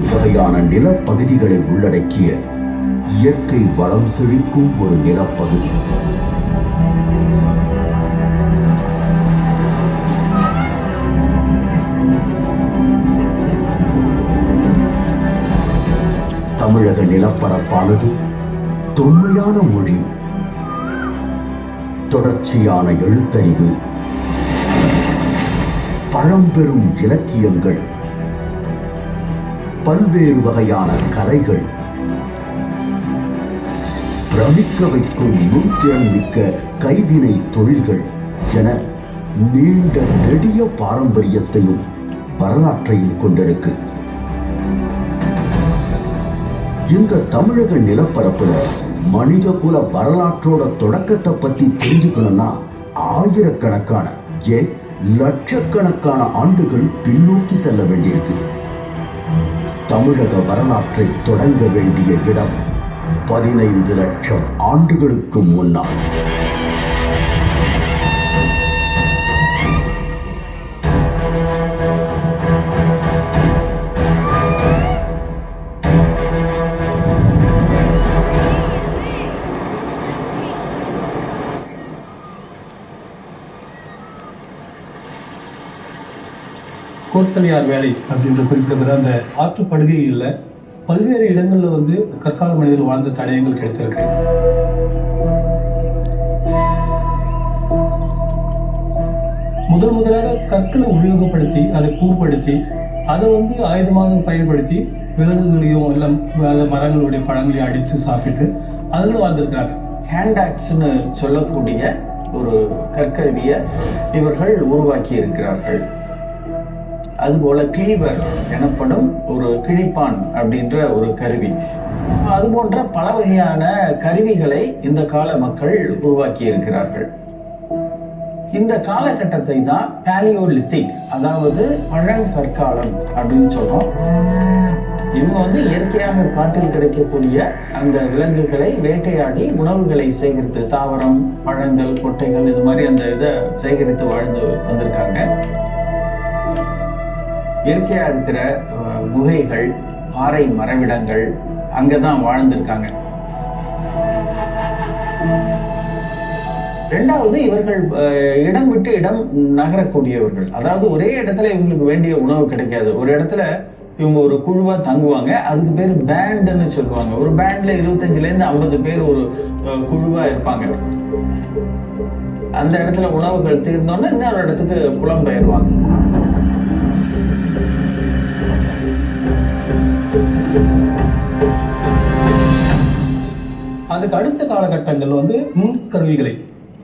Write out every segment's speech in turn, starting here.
வகையான நிலப்பகுதிகளை உள்ளடக்கிய இயற்கை வளம் செழிக்கும் ஒரு நிலப்பகுதி. தமிழக நிலப்பரப்பானது தொன்மையான மொழி, தொடர்ச்சியான எழுத்தறிவு, பழம்பெரும் இலக்கியங்கள், பல்வேறு வகையான கலைகள், பிரமிக்க வைக்கும் நுண்திறன் மிக்க கைவினை தொழில்கள் என நீண்ட நெடிய பாரம்பரியத்தையும் வரலாற்றையும் கொண்டிருக்கு. இந்த தமிழக நிலப்பரப்புல மனித குல வரலாற்றோட தொடக்கத்தை பத்தி தெரிஞ்சுக்கணும்னா ஆயிரக்கணக்கான ஏன் லட்சக்கணக்கான ஆண்டுகள் பின்னோக்கி செல்ல வேண்டியிருக்கு. தமிழக வரலாற்றை தொடங்க வேண்டிய இடம் 15 லட்சம் ஆண்டுகளுக்கு முன்னால். கோர்த்தலியார் வேலை அப்படின்ற குறிப்பிடப்படுற அந்த ஆற்றுப்படுகையில் பல்வேறு இடங்களில் வந்து கற்கால மனிதர்கள் வாழ்ந்த தடயங்கள் கிடைத்திருக்கு. முதலாக கற்களை உபயோகப்படுத்தி அதை கூர்படுத்தி அதை வந்து ஆயுதமாக பயன்படுத்தி விலங்குகளையும் எல்லாம் மரங்களுடைய பழங்களையும் அடித்து சாப்பிட்டு அதில் வாழ்ந்திருக்கிறாங்க. ஹேண்டாக்ஸ்ன்னு சொல்லக்கூடிய ஒரு கற்கருவியை இவர்கள் உருவாக்கி இருக்கிறார்கள். அதுபோல கிளீவர் எனப்படும் ஒரு கிழிப்பான் அப்படின்ற ஒரு கருவி, அது போன்ற பல வகையான கருவிகளை இந்த கால மக்கள் உருவாக்கி இருக்கிறார்கள். இந்த காலகட்டத்தை தான் பேலியோலித்திக், அதாவது பழங்கற்காலம் அப்படின்னு சொல்றோம். இவங்க வந்து இயற்கையாக காட்டில் கிடைக்கக்கூடிய அந்த விலங்குகளை வேட்டையாடி உணவுகளை சேகரித்து, தாவரம், பழங்கள், கொட்டைகள், இது மாதிரி அந்த இதை சேகரித்து வாழ்ந்து வந்திருக்காங்க. இயற்கையா இருக்கிற குகைகள், பாறை மரவிடங்கள், அங்கதான் வாழ்ந்திருக்காங்க. ரெண்டாவது, இவர்கள் இடம் விட்டு இடம் நகரக்கூடியவர்கள். அதாவது ஒரே இடத்துல இவங்களுக்கு வேண்டிய உணவு கிடைக்காது. ஒரு இடத்துல இவங்க ஒரு குழுவா தங்குவாங்க. அதுக்கு பேர் பேண்டுன்னு சொல்லுவாங்க. ஒரு பேண்ட்ல 25 to 50 பேர் ஒரு குழுவா இருப்பாங்க. அந்த இடத்துல உணவுகள் தீர்ந்தோன்னா இன்னொரு இடத்துக்கு புலம்பெயர்வாங்க. அதுக்கு அடுத்த காலகட்டங்கள் வந்து நுண்கருவிகளை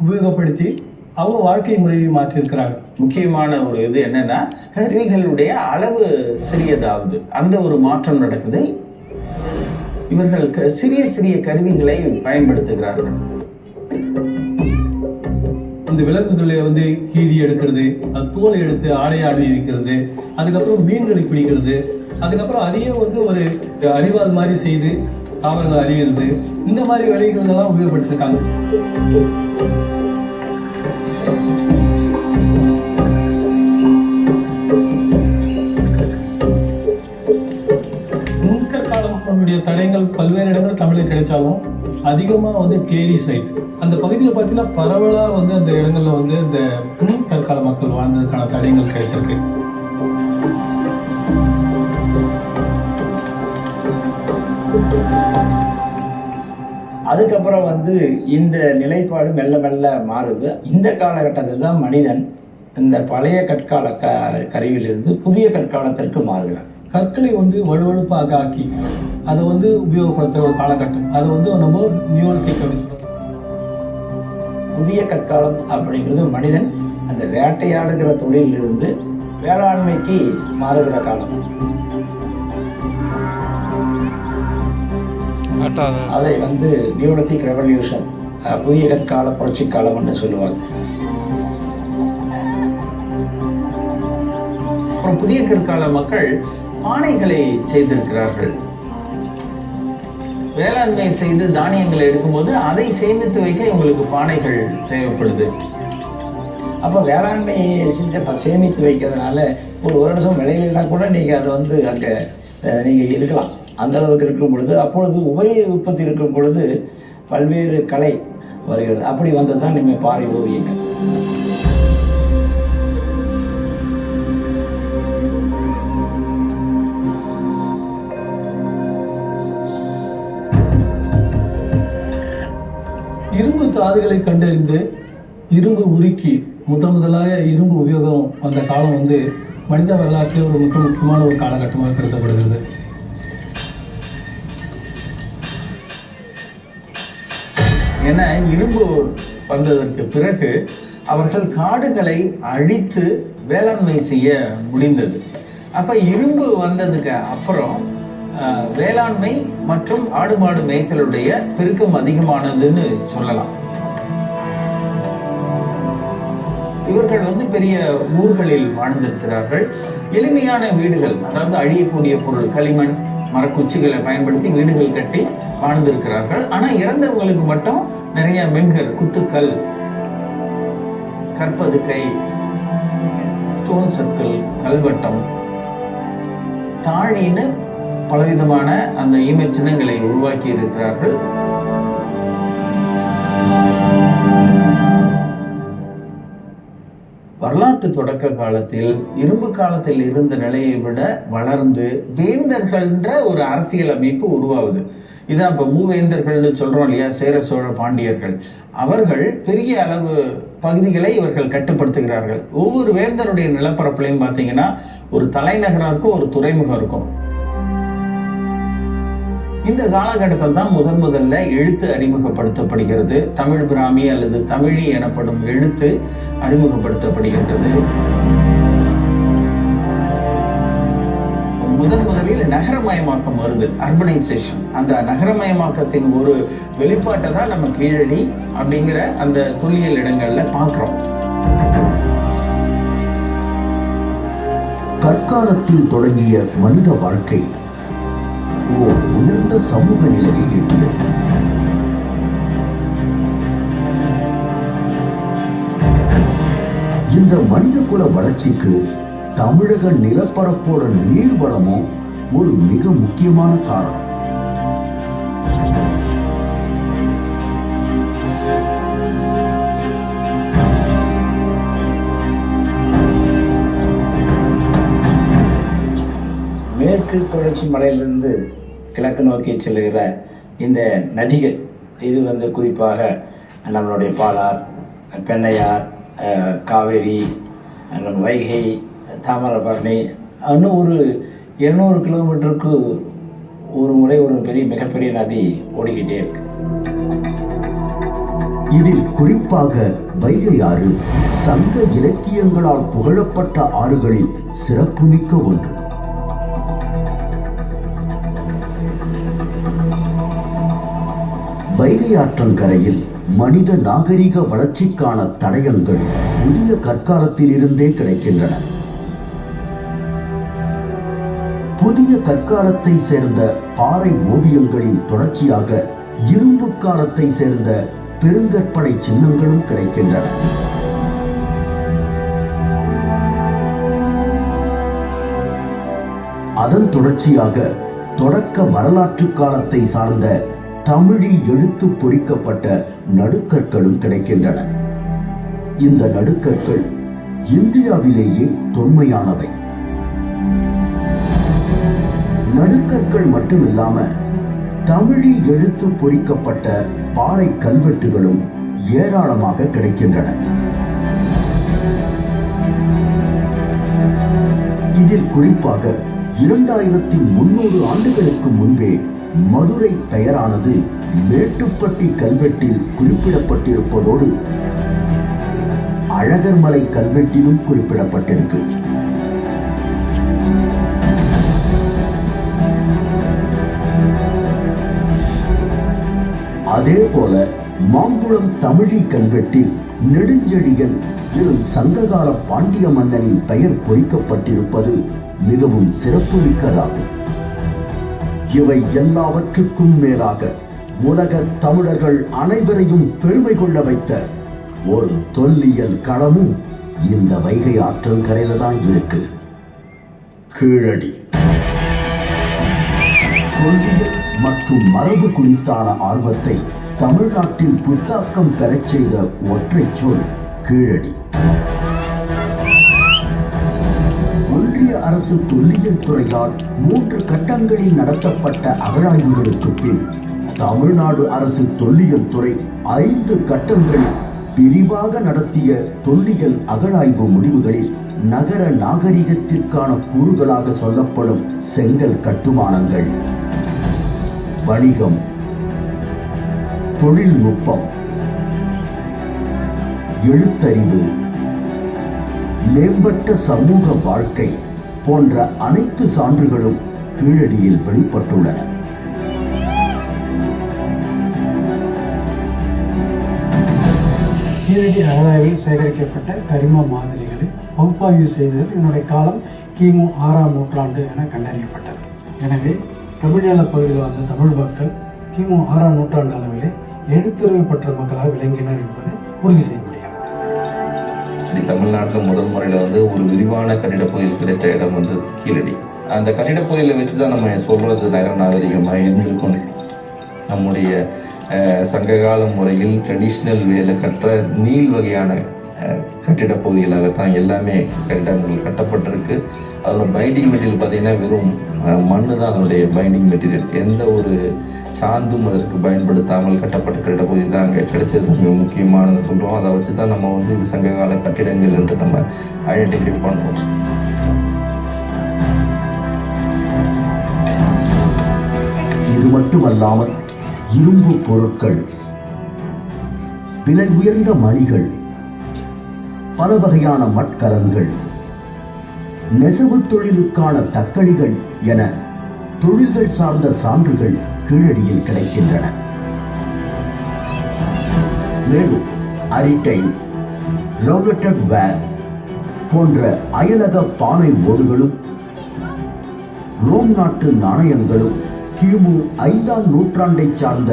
உபயோகப்படுத்தி அவங்க வாழ்க்கை முறையை மாற்றியிருக்கிறாங்க. முக்கியமான ஒரு இது என்னன்னா, கருவிகளுடைய அளவு சிறியதாவது அந்த ஒரு மாற்றம் நடக்குது. இவர்கள் சிறிய சிறிய கருவிகளை பயன்படுத்துகிறார்கள். இந்த விலங்குகளை வந்து கீறி எடுக்கிறது, அது தோலை எடுத்து ஆடை வைக்கிறது, அதுக்கப்புறம் மீன்களை பிடிக்கிறது, அதுக்கப்புறம் அதையே வந்து ஒரு அறிவால் மாதிரி செய்து தாவரங்களை அறிகிறது, இந்த மாதிரி வேலைகள் எல்லாம் உபயோகப்படுத்திருக்காங்க. நுண்கற்காலங்களுடைய தடயங்கள் பல்வேறு இடங்கள் தமிழில் கிடைச்சாலும் அதிகமாக வந்து கேரி சைட் அந்த பகுதியில் பார்த்தீங்கன்னா பரவலாக வந்து அந்த இடங்களில் வந்து இந்த நுண்கற்கால மக்கள் வாழ்ந்ததுக்கான தடயங்கள் கிடைச்சிருக்கு. அதுக்கப்புறம் வந்து இந்த நிலைப்பாடு மெல்ல மெல்ல மாறுது. இந்த காலகட்டத்தில் தான் மனிதன் இந்த பழைய கற்கால கருவியிலிருந்து புதிய கற்காலத்திற்கு மாறுகிறான். கற்களை வந்து வலுவழுப்பாக ஆக்கி அதை வந்து உபயோகப்படுத்துகிற ஒரு காலகட்டம், அதை வந்து நம்ம நியோலித்திக் அப்படின்னு சொல்றோம். புதிய கற்காலம் அப்படிங்கிறது மனிதன் அந்த வேட்டையாடுகிற தொழிலிருந்து வேளாண்மைக்கு மாறுகிற காலம். அதை வந்து நியோலித்திக் ரெவல்யூஷன், புதிய கற்கால புரட்சி காலம்னு சொல்லுவாங்க. அப்புறம் புதிய கற்கால மக்கள் பானைகளை செய்திருக்கிறார்கள். வேளாண்மை செய்து தானியங்களை எடுக்கும்போது அதை சேமித்து வைக்க இவங்களுக்கு பானைகள் தேவைப்படுது. அப்போ வேளாண்மை செஞ்ச சேமித்து வைக்கிறதுனால ஒரு வருடம் விளையிலனா கூட நீங்கள் அதை வந்து அங்கே நீங்கள் இருக்கலாம். அந்த அளவுக்கு இருக்கும் பொழுது அப்பொழுது உபரி உற்பத்தி இருக்கும் பொழுது பல்வேறு கலை வருகிறது. அப்படி வந்தது தான் நீங்கள் பாறை ஓவியங்கள். இரும்பு தாதுகளை கண்டறிந்து இரும்பு உருக்கி முதலாக இரும்பு உபயோகம் வந்த காலம் வந்து மனித வரலாற்றில் ஒரு மிக முக்கியமான ஒரு காலகட்டமாக கருதப்படுகிறது. ஏன்னா இரும்பு வந்ததற்கு பிறகு அவர்கள் காடுகளை அழித்து வேளாண்மை செய்ய முடிந்தது. அப்போ இரும்பு வந்ததுக்கு அப்புறம் வேளாண்மை மற்றும் ஆடு மாடு மேய்த்தலுடைய பெருக்கம் அதிகமானதுன்னு சொல்லலாம். இவர்கள் வந்து பெரிய ஊர்களில் வாழ்ந்திருக்கிறார்கள். எளிமையான வீடுகள், அதாவது அழியக்கூடிய பொருள் களிமண் மரக்குச்சிகளை பயன்படுத்தி வீடுகள் கட்டி வாழ்ந்திருக்கிறார்கள். ஆனா இறந்தவங்களுக்கு மட்டும் நிறைய மென்கர், குத்துக்கள், கற்பதுக்கை, ஸ்டோன் சர்க்கிள், கல்வட்டம், தாழின்னு பலவிதமான அந்த ஈமை சின்னங்களை உருவாக்கி இருக்கிறார்கள். வரலாற்று தொடக்க காலத்தில் இரும்பு காலத்தில் இருந்த நிலையை விட வளர்ந்து வேந்தர்கள்ன்ற ஒரு அரசியல் அமைப்பு உருவாகுது. இதான் இப்போ மூவேந்தர்கள்னு சொல்றோம் இல்லையா, சேர சோழ பாண்டியர்கள். அவர்கள் பெரிய அளவு பகுதிகளை இவர்கள் கட்டுப்படுத்துகிறார்கள். ஒவ்வொரு வேந்தருடைய நிலப்பரப்புலையும் பார்த்தீங்கன்னா ஒரு தலைநகரம் இருக்கும், ஒரு துறைமுகம் இருக்கும். இந்த காலகட்டத்தில் தான் முதல்ல எழுத்து அறிமுகப்படுத்தப்படுகிறது. தமிழ் பிராமி அல்லது தமிழி எனப்படும் எழுத்து அறிமுகப்படுத்தப்படுகின்றது. முதலில் நகரமயமாக்கம் வருது, அர்பனைசேஷன். அந்த நகரமயமாக்கத்தின் ஒரு வெளிப்பாட்டை தான் நம்ம கீழடி அப்படிங்கிற அந்த தொல்லியல் இடங்கள்ல பார்க்கிறோம். கற்காலத்தில் தொடங்கிய மனித வாழ்க்கை ஓர் உயர்ந்த சமூக நிலையை எட்டியது. இந்த மனித குல வளர்ச்சிக்கு தமிழக நிலப்பரப்போட நீர்வளமும் ஒரு மிக முக்கியமான காரணம். மேற்கு தொடர்ச்சி மலையிலிருந்து கிழக்கு நோக்கி செல்லுகிற இந்த நதிகள், இது வந்து குறிப்பாக நம்மளுடைய பாலார், பெண்ணையார், காவேரி, வைகை, தாமிரபரணி, இன்னும் ஒரு 200 கிலோமீட்டருக்கு ஒரு முறை ஒரு மிகப்பெரிய நதி ஓடிக்கிட்டே இருக்கு. இதில் குறிப்பாக வைகை ஆறு சங்க இலக்கியங்களால் புகழப்பட்ட ஆறுகளில் சிறப்புமிக்க ஒன்று. வைகை ஆற்றங்கரையில் மனித நாகரிக வளர்ச்சிக்கான தடயங்கள் புதிய கற்காலத்தில் இருந்தே கிடைக்கின்றன. புதிய கற்காலத்தை சேர்ந்த பாறை ஓவியங்களின் தொடர்ச்சியாக இரும்பு காலத்தை சேர்ந்த பெருங்கற்படை சின்னங்களும் கிடைக்கின்றன. அதன் தொடர்ச்சியாக தொடக்க வரலாற்று காலத்தை சார்ந்த தமிழில் எழுத்து பொறிக்கப்பட்ட நடுக்கற்களும் கிடைக்கின்றன. இந்த நடுக்கற்கள் இந்தியாவிலேயே தொன்மையானவை. நடுக்கற்கள் மட்டுமில்லாம தமிழில் எழுத்து பொறிக்கப்பட்ட பாறை கல்வெட்டுகளும் ஏராளமாக கிடைக்கின்றன. இதில் குறிப்பாக 2300 ஆண்டுகளுக்கு முன்பே மதுரை பெயரானது மேட்டுப்பட்டி கல்வெட்டில் குறிப்பிடப்பட்டிருப்பதோடு அழகர்மலை கல்வெட்டிலும் குறிப்பிடப்பட்டிருக்கு. அதே போல மாங்குளம் தமிழி கல்வெட்டில் நெடுஞ்செழியன் எனும் சங்ககால பாண்டிய மன்னனின் பெயர் பொறிக்கப்பட்டிருப்பது மிகவும் சிறப்புமிக்கதாகும். இவை எல்லாவற்றுக்கும் மேலாக உலக தமிழர்கள் அனைவரையும் பெருமை கொள்ள வைத்த ஒரு தொல்லியல் களமும் இந்த வைகை ஆற்றங்கரையில தான் இருக்கு, கீழடி. தொல்லியல் மற்றும் மரபு குறித்தான ஆர்வத்தை தமிழ்நாட்டில் புத்தாக்கம் பெறச் செய்த ஒற்றைச் சொல் கீழடி. ஒன்றிய அரசு தொல்லியல் துறையால் 3 கட்டங்களில் நடத்தப்பட்ட அகழாய்வுகளுக்கு பின் தமிழ்நாடு அரசு தொல்லியல் துறை 5 கட்டங்களில் விரிவாக நடத்திய தொல்லியல் அகழாய்வு முடிவுகளில் நகர நாகரிகத்திற்கான கூறுகளாக சொல்லப்படும் செங்கல் கட்டுமானங்கள், வணிகம், தொழில்நுட்பம், எழுத்தறிவு, மேம்பட்ட சமூக வாழ்க்கை போன்ற அனைத்து சான்றுகளும் கீழடியில் வெளிப்பட்டுள்ளன. கீழடி அகழாய்வில் சேகரிக்கப்பட்ட கரிம மாதிரிகளை பகுப்பாய்வு செய்ததில் இதனுடைய காலம் கிமு 6ஆம் நூற்றாண்டு என கண்டறியப்பட்டது. எனவே தமிழ்நில பகுதியில் வாழ்ந்த தமிழ் மக்கள் கிமு 6ஆம் நூற்றாண்டு அளவிலே எழுத்தறிவு பெற்ற மக்களாக விளங்கினர் என்பதை உறுதி செய்ய முடிகிறது. தமிழ்நாட்டில் முதல் முறையில் ஒரு விரிவான கட்டிடப் பகுதியில் கிடைத்த இடம் கீழடி. அந்த கட்டிடப் பகுதியில் வச்சு தான் நம்ம சொல்கிறது நகர நாகரிகமாக இருந்திருக்கும். நம்முடைய சங்ககால முறையில் ட்ரெடிஷ்னல் வேலை கற்ற நீள் வகையான கட்டிடப் பகுதிகளாகத்தான் எல்லாமே கட்டிடங்கள் கட்டப்பட்டிருக்கு. அதோட பைண்டிங் மெட்டீரியல் பார்த்திங்கன்னா வெறும் மண் தான் அதனுடைய பைண்டிங் மெட்டீரியல். எந்த ஒரு சாந்தும் அதற்கு பயன்படுத்தாமல் கட்டப்பட்ட கட்டிடப் பகுதி தான் அங்கே கிடைச்சது மிக முக்கியமானது சொல்கிறோம். அதை வச்சு தான் நம்ம இது சங்ககால கட்டிடங்கள் என்று நம்ம ஐடென்டிஃபை பண்ணுறோம். இது மட்டுமல்லாமல் இரும்பு பொருட்கள், விலை உயர்ந்த மணிகள், பல வகையான மட்கலன்கள், நெசவு தொழிலுக்கான தக்கடிகள் என தொழில்கள் சார்ந்த சான்றுகள் கீழடியில் கிடைக்கின்றன. மேலும் அரிட்டைன், ரோலட்டட் வேர் போன்ற அயலக பானை ஓடுகளும் ரோம் நாட்டு நாணயங்களும் கிமு 5ஆம் நூற்றாண்டை சார்ந்த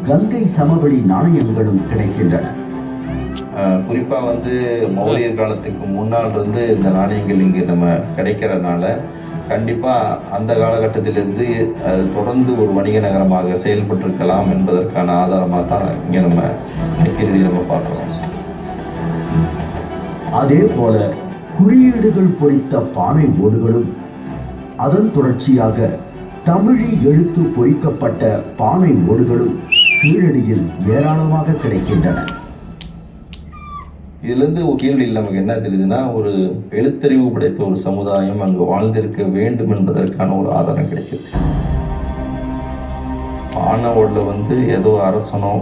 கங்கை சமவெளி நாணயங்களும் கிடைக்கின்றன. குறிப்பாக மௌரியர் காலத்துக்கு முன்னால் இருந்து இந்த நாணயங்கள் இங்கே நம்ம கிடைக்கிறதுனால கண்டிப்பாக அந்த காலகட்டத்திலிருந்து அது தொடர்ந்து ஒரு வணிக நகரமாக செயல்பட்டிருக்கலாம் என்பதற்கான ஆதாரமாக தான் இங்கே நம்ம கீழடி நம்ம பார்க்குறோம். அதே போல குறியீடுகள் பொறித்த பானை ஓடுகளும் அதன் தொடர்ச்சியாக தமிழி எழுத்து பொறிக்கப்பட்ட பானை ஓடுகளும் கீழடியில் ஏராளமாக கிடைக்கின்றன. இதுலேருந்து கீழடியில் நமக்கு என்ன தெரியுதுன்னா, ஒரு எழுத்தறிவு படைத்த ஒரு சமுதாயம் அங்கு வாழ்ந்திருக்க வேண்டும் என்பதற்கான ஒரு ஆதாரம் கிடைக்குது. பானை ஓடில் ஏதோ அரசனோ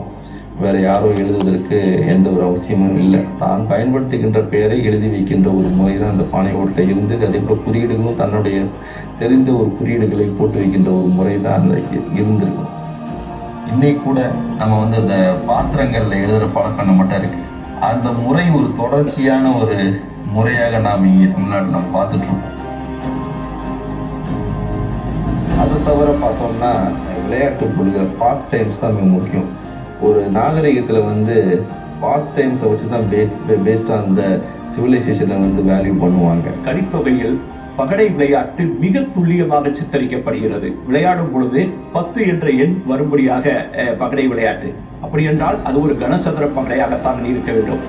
வேற யாரோ எழுதுவதற்கு எந்த ஒரு அவசியமும் இல்லை. தான் பயன்படுத்துகின்ற பெயரை எழுதி வைக்கின்ற ஒரு முறை தான் அந்த பானை ஓட்டில் இருந்து, அதே போல் குறியீடுகளும் தன்னுடைய தெரிந்த ஒரு குறியீடுகளை போட்டு வைக்கின்ற ஒரு முறை தான் அந்த இருந்திருக்கும். இன்னைக்கு கூட நம்ம அந்த பாத்திரங்களில் எழுதுகிற பழக்கம் நம்மகிட்ட இருக்குது. அந்த முறை ஒரு தொடர்ச்சியான ஒரு முறையாக நாம் இங்கே தமிழ்நாட்டில் நம்ம பார்த்துட்ருக்கோம். அதை தவிர பார்த்தோம்னா விளையாட்டு பொருட்கள், பாஸ்ட் டைம்ஸ் தான் மிக முக்கியம். ஒரு நாகரிகத்தில் பாஸ்ட் டைம்ஸை வச்சு தான் பேஸ்ட் ஆன் த சிவிலைசேஷனை வேல்யூ பண்ணுவாங்க. கலித்தொகையில் பகடை விளையாட்டு மிக துல்லியமாக சித்தரிக்கப்படுகிறது. விளையாடும் பொழுது 10 என்ற எண் வரும்படியாக பகடை விளையாட்டு. அப்படி என்றால் அது ஒரு கனசதுர பகடையாகத்தான் இருக்க வேண்டும்.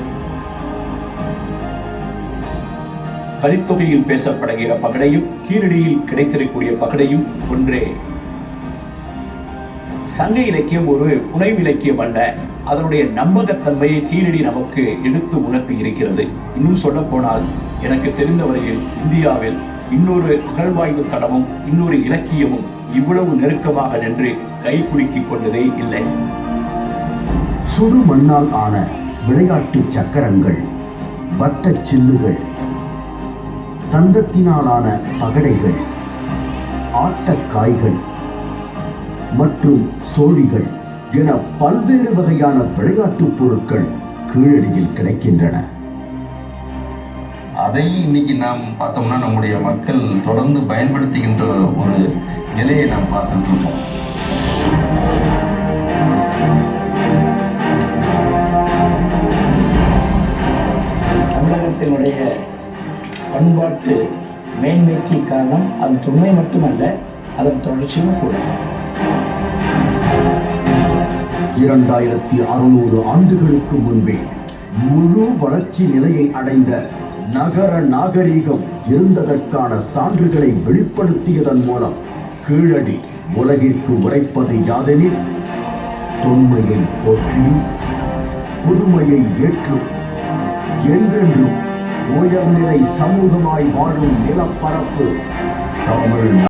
கலித்தொகையில் பேசப்படுகிற பகடையும் கீழடியில் கிடைத்திருக்கக்கூடிய பகடையும் ஒன்றே. சங்க இலக்கியம் ஒரு புனைவு இலக்கியம் அல்ல. அதனுடைய நம்பகத்தன்மையை கீழடி நமக்கு எடுத்து உணர்த்தி இருக்கிறது. இன்னும் சொல்ல போனால் எனக்கு தெரிந்த வரையில் இந்தியாவில் இன்னொரு அகழ்வாய்வு தடமும் இன்னொரு இலக்கியமும் இவ்வளவு நெருக்கமாக நின்று கை குலுக்கிக் கொண்டதே இல்லை. சுடு மண்ணால் ஆன விளையாட்டு சக்கரங்கள், வட்ட சில்லுகள், தந்தத்தினாலான பகடைகள், ஆட்டக்காய்கள் மற்றும் சோழிகள் என பல்வேறு வகையான விளையாட்டுப் பொருட்கள் கீழடியில் கிடைக்கின்றன. அதை இன்னைக்கு நாம் பார்த்தோம்னா நம்முடைய மக்கள் தொடர்ந்து பயன்படுத்துகின்ற ஒரு நிலையை நாம் பார்த்துட்டு இருக்கோம். தமிழகத்தினுடைய பண்பாட்டு மேன்மைக்கு காரணம் அதன் தொன்மை மட்டுமல்ல, அதன் தொடர்ச்சியும் கூட. 2600 ஆண்டுகளுக்கு முன்பே முழு வளர்ச்சி நிலையை அடைந்த நகர நாகரீகம் இருந்ததற்கான சான்றுகளை வெளிப்படுத்தியதன் மூலம் கீழடி உலகிற்கு உரைப்பது யாதெனில், தொன்மையை போற்றியும் புதுமையை ஏற்றும் என்றென்றும் உயர்நிலை சமூகமாய் வாழும் நிலப்பரப்பு தமிழ்.